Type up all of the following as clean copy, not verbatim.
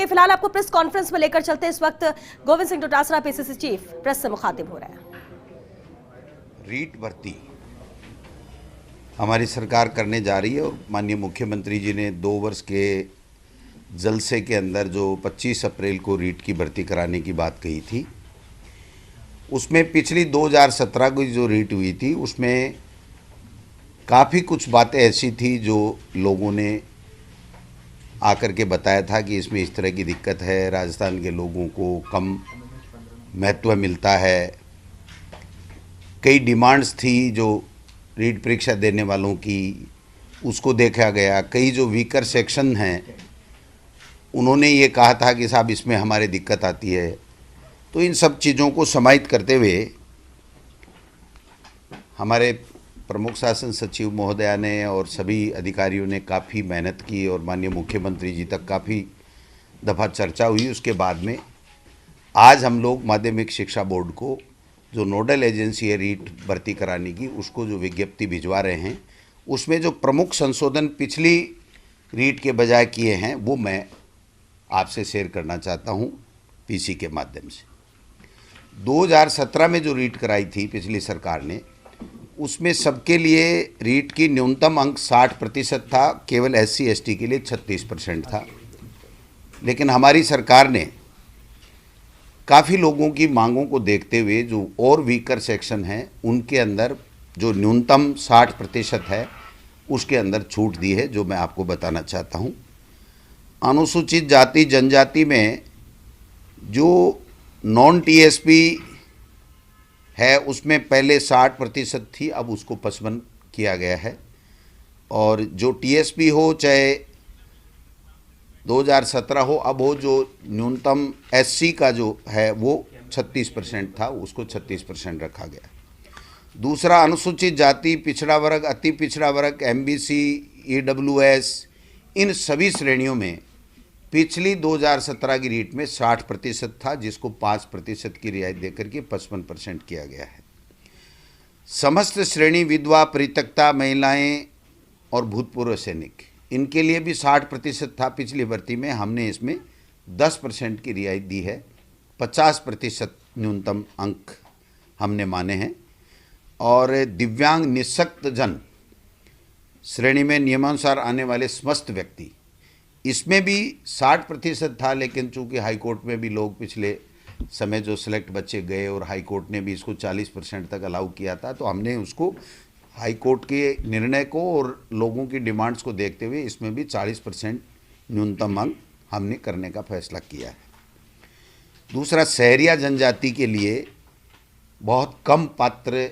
फिलहाल आपको press conference में लेकर चलते हैं। इस वक्त Govind Singh Dotasra PCC chief press से मुखातिब हो रहे हैं। रीट भर्ती हमारी सरकार करने जा रही है और माननीय मुख्यमंत्री जी ने 2 वर्ष के जलसे के अंदर जो 25 अप्रैल को रीट की भर्ती कराने की बात कही थी, उसमें पिछली 2017 की जो रीट हुई थी उसमें काफ़ी कुछ बातें ऐसी थी जो लोगों ने आकर के बताया था कि इसमें इस तरह की दिक्कत है, राजस्थान के लोगों को कम महत्व मिलता है। कई डिमांड्स थी जो रीट परीक्षा देने वालों की, उसको देखा गया। कई जो वीकर सेक्शन हैं उन्होंने ये कहा था कि साहब इसमें हमारे दिक्कत आती है। तो इन सब चीज़ों को समाहित करते हुए हमारे प्रमुख शासन सचिव महोदया ने और सभी अधिकारियों ने काफ़ी मेहनत की और माननीय मुख्यमंत्री जी तक काफ़ी दफ़ा चर्चा हुई। उसके बाद में आज हम लोग माध्यमिक शिक्षा बोर्ड को जो नोडल एजेंसी है रीट भर्ती कराने की, उसको जो विज्ञप्ति भिजवा रहे हैं, उसमें जो प्रमुख संशोधन पिछली रीट के बजाय किए हैं वो मैं आपसे शेयर करना चाहता हूं पीसी के माध्यम से। 2017 में जो रीट कराई थी पिछली सरकार ने, उसमें सबके लिए रीट की न्यूनतम अंक 60% था, केवल SC ST के लिए 36% था। लेकिन हमारी सरकार ने काफ़ी लोगों की मांगों को देखते हुए जो और वीकर सेक्शन हैं उनके अंदर जो न्यूनतम 60% है उसके अंदर छूट दी है, जो मैं आपको बताना चाहता हूँ। अनुसूचित जाति जनजाति में जो नॉन TSP है उसमें पहले 60% थी, अब उसको 55 किया गया है। और जो TSP हो चाहे 2017 हो, अब हो जो न्यूनतम SC का जो है वो 36% था, उसको 36% रखा गया। दूसरा, अनुसूचित जाति, पिछड़ा वर्ग, अति पिछड़ा वर्ग, MBC, EWS, इन सभी श्रेणियों में पिछली 2017 की रीट में 60% था, जिसको 5% की रियायत देकर के 55% किया गया है। समस्त श्रेणी, विधवा, परित्यक्ता, महिलाएं और भूतपूर्व सैनिक, इनके लिए भी 60% था पिछली भर्ती में। हमने इसमें 10% की रियायत दी है, 50% न्यूनतम अंक हमने माने हैं। और दिव्यांग निःशक्त जन श्रेणी में नियमानुसार आने वाले समस्त व्यक्ति, इसमें भी 60% था, लेकिन चूंकि हाईकोर्ट में भी लोग पिछले समय जो सिलेक्ट बच्चे गए और हाईकोर्ट ने भी इसको 40% तक अलाउ किया था, तो हमने उसको हाईकोर्ट के निर्णय को और लोगों की डिमांड्स को देखते हुए इसमें भी 40% न्यूनतम अंक हमने करने का फैसला किया है। दूसरा, शहरिया जनजाति के लिए बहुत कम पात्र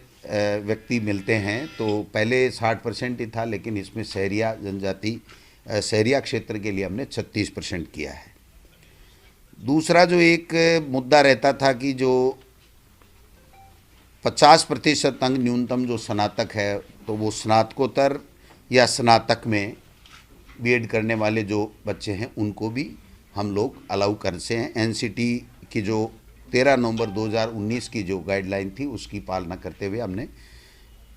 व्यक्ति मिलते हैं, तो पहले 60% ही था, लेकिन इसमें शहरिया जनजाति, शहरिया क्षेत्र के लिए हमने 36% किया है। दूसरा जो एक मुद्दा रहता था कि जो 50% अंक न्यूनतम जो स्नातक है, तो वो स्नातकोत्तर या स्नातक में BEd करने वाले जो बच्चे हैं उनको भी हम लोग अलाउ कर से हैं। NCT की जो 13 नवंबर 2019 की जो गाइडलाइन थी उसकी पालना करते हुए हमने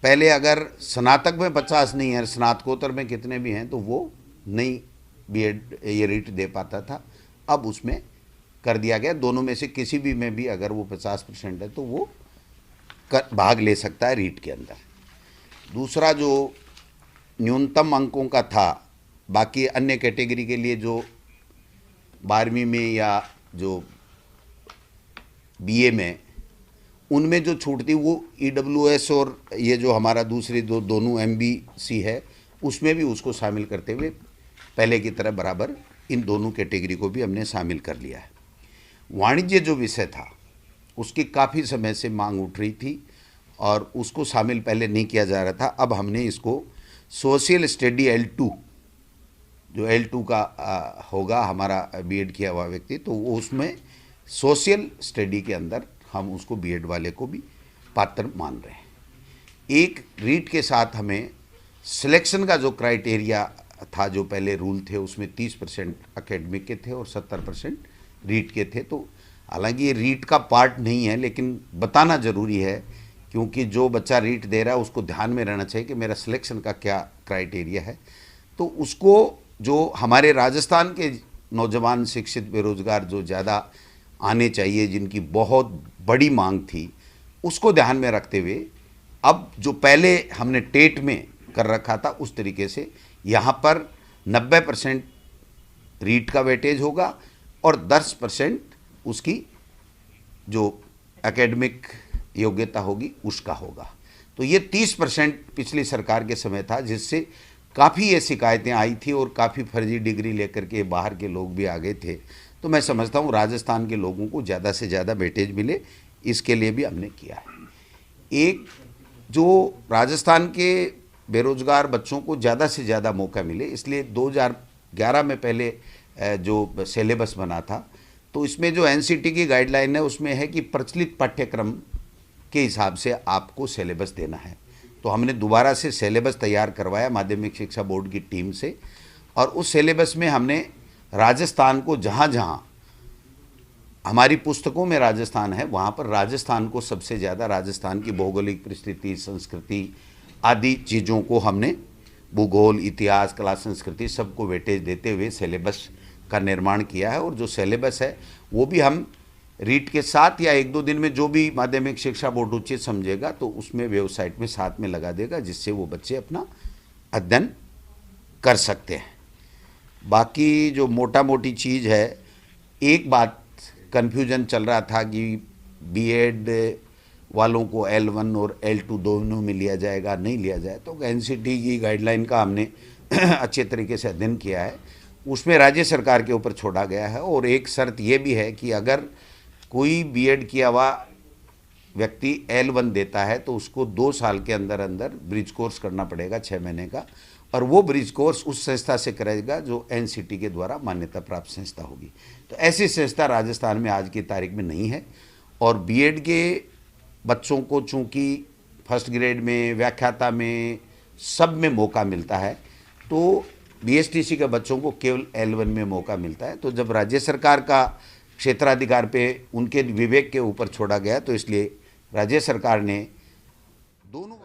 पहले अगर स्नातक में 50 नहीं है, स्नातकोत्तर में कितने भी हैं, तो वो नहीं BEd ये रीट दे पाता था, अब उसमें कर दिया गया। दोनों में से किसी भी में भी अगर वो 50% है तो वो भाग ले सकता है रीट के अंदर। दूसरा जो न्यूनतम अंकों का था, बाकी अन्य कैटेगरी के लिए जो 12वीं में या जो BA में, उनमें जो छूट थी वो EWS और ये जो हमारा दूसरी दोनों MBC है उसमें भी उसको शामिल करते हुए पहले की तरह बराबर इन दोनों कैटेगरी को भी हमने शामिल कर लिया है। वाणिज्य जो विषय था उसकी काफ़ी समय से मांग उठ रही थी और उसको शामिल पहले नहीं किया जा रहा था, अब हमने इसको सोशल स्टडी L2, जो L2 का होगा हमारा BEd किया हुआ व्यक्ति, तो वो उसमें सोशल स्टडी के अंदर हम उसको BEd वाले को भी पात्र मान रहे हैं। एक रीट के साथ हमें सिलेक्शन का जो क्राइटेरिया था, जो पहले रूल थे उसमें 30% एकेडमिक के थे और 70% रीट के थे। तो हालांकि ये रीट का पार्ट नहीं है, लेकिन बताना ज़रूरी है, क्योंकि जो बच्चा रीट दे रहा है उसको ध्यान में रहना चाहिए कि मेरा सिलेक्शन का क्या क्राइटेरिया है। तो उसको जो हमारे राजस्थान के नौजवान शिक्षित बेरोजगार जो ज़्यादा आने चाहिए, जिनकी बहुत बड़ी मांग थी, उसको ध्यान में रखते हुए अब जो पहले हमने टेट में कर रखा था उस तरीके से यहाँ पर 90% रीट का वेटेज होगा और 10% उसकी जो एकेडमिक योग्यता होगी उसका होगा। तो ये 30% पिछली सरकार के समय था, जिससे काफ़ी ये शिकायतें आई थी और काफ़ी फर्जी डिग्री लेकर के बाहर के लोग भी आ गए थे। तो मैं समझता हूँ राजस्थान के लोगों को ज़्यादा से ज़्यादा वेटेज मिले, इसके लिए भी हमने किया है। एक जो राजस्थान के बेरोजगार बच्चों को ज़्यादा से ज़्यादा मौका मिले, इसलिए 2011 में पहले जो सिलेबस बना था, तो इसमें जो एनसीटी की गाइडलाइन है उसमें है कि प्रचलित पाठ्यक्रम के हिसाब से आपको सिलेबस देना है। तो हमने दोबारा से सिलेबस तैयार करवाया माध्यमिक शिक्षा बोर्ड की टीम से, और उस सिलेबस में हमने राजस्थान को, जहाँ जहाँ हमारी पुस्तकों में राजस्थान है, वहाँ पर राजस्थान को सबसे ज़्यादा, राजस्थान की भौगोलिक परिस्थिति, संस्कृति आदि चीज़ों को हमने, भूगोल, इतिहास, कला, संस्कृति, सबको वेटेज देते हुए सिलेबस का निर्माण किया है। और जो सिलेबस है वो भी हम रीट के साथ या 1-2 दिन में जो भी माध्यमिक शिक्षा बोर्ड उचित समझेगा तो उसमें वेबसाइट में साथ में लगा देगा, जिससे वो बच्चे अपना अध्ययन कर सकते हैं। बाकी जो मोटा मोटी चीज़ है, एक बात कन्फ्यूजन चल रहा था कि बीएड वालों को L1 और L2 दोनों में लिया जाएगा, नहीं लिया जाए। तो एनसीटी की गाइडलाइन का हमने अच्छे तरीके से अध्ययन किया है, उसमें राज्य सरकार के ऊपर छोड़ा गया है। और एक शर्त ये भी है कि अगर कोई बीएड किया हुआ व्यक्ति L1 देता है तो उसको 2 साल के अंदर अंदर ब्रिज कोर्स करना पड़ेगा, 6 महीने का, और वो ब्रिज कोर्स उस संस्था से करेगा जो एनसीटी के द्वारा मान्यता प्राप्त संस्था होगी। तो ऐसी संस्था राजस्थान में आज की तारीख में नहीं है। और बीएड के बच्चों को चूँकि फर्स्ट ग्रेड में, व्याख्याता में, सब में मौका मिलता है, तो बीएसटीसी के बच्चों को केवल L1 में मौका मिलता है। तो जब राज्य सरकार का क्षेत्राधिकार पे उनके विवेक के ऊपर छोड़ा गया, तो इसलिए राज्य सरकार ने दोनों